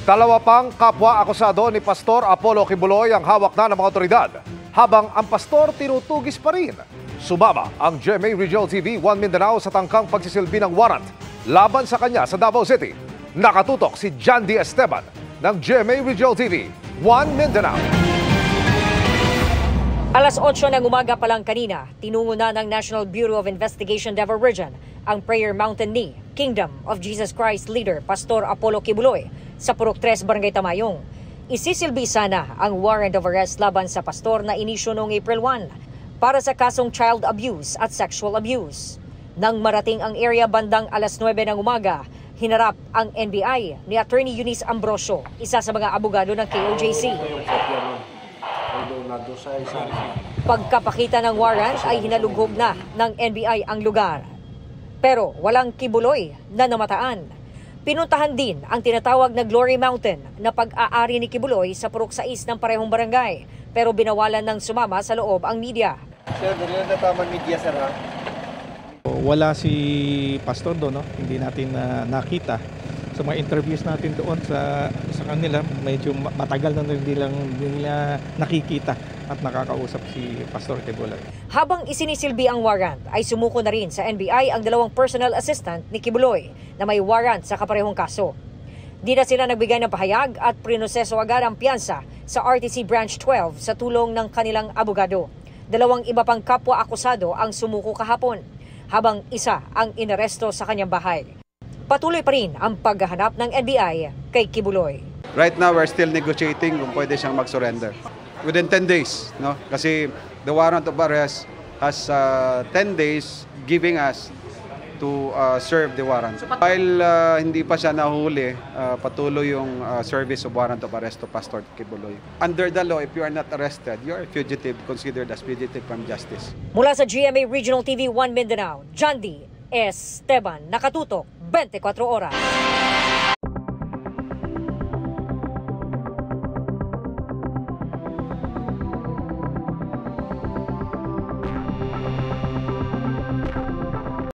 Dalawa pang kapwa akusado ni Pastor Apollo Kibuloy ang hawak na ng mga otoridad, habang ang pastor tinutugis pa rin. Sumama ang GMA Regional TV 1 Mindanao sa tangkang pagsisilbi ng warrant laban sa kanya sa Davao City. Nakatutok si John D. Esteban ng GMA Regional TV 1 Mindanao. Alas 8 ng umaga pa lang kanina, tinungo na ng National Bureau of Investigation Davao Region ang Prayer Mountain ni Kingdom of Jesus Christ leader Pastor Apollo Kibuloy sa Purok 3, Barangay Tamayong. Isisilbi sana ang warrant of arrest laban sa pastor na inisyo noong April 1 para sa kasong child abuse at sexual abuse. Nang marating ang area bandang alas 9 ng umaga, hinarap ang NBI ni Attorney Eunice Ambrosio, isa sa mga abogado ng KOJC. Pagkapakita ng warrant ay hinalugog na ng NBI ang lugar. Pero walang Kibuloy na namataan. Pinuntahan din ang tinatawag na Glory Mountain na pag-aari ni Kibuloy sa Purok 6 ng parehong barangay, pero binawalan ng sumama sa loob ang media. Sir, ganyan na tamang media, sir, ha? Wala si pastor doon, no? Hindi natin nakita. Sa mga interviews natin doon sa kanila, medyo matagal na nila nakikita at nakakausap si Pastor Kibuloy. Habang isinisilbi ang warrant, ay sumuko na rin sa NBI ang dalawang personal assistant ni Kibuloy na may warrant sa kaparehong kaso. Di na sila nagbigay ng pahayag at prinoseso agad ang piyansa sa RTC Branch 12 sa tulong ng kanilang abogado. Dalawang iba pang kapwa akusado ang sumuko kahapon, habang isa ang inaresto sa kanyang bahay. Patuloy pa rin ang paghahanap ng NBI kay Kibuloy. Right now, we're still negotiating kung pwede siyang mag-surrender. Within 10 days, no? Kasi the warrant of arrest has 10 days giving us to serve the warrant. While hindi pa siya nahuli, patuloy yung service of warrant of arrest to Pastor Kibuloy. Under the law, if you are not arrested, you are a fugitive, considered as fugitive from justice. Mula sa GMA Regional TV 1 Mindanao, John D. Esteban, nakatutok 24 oras.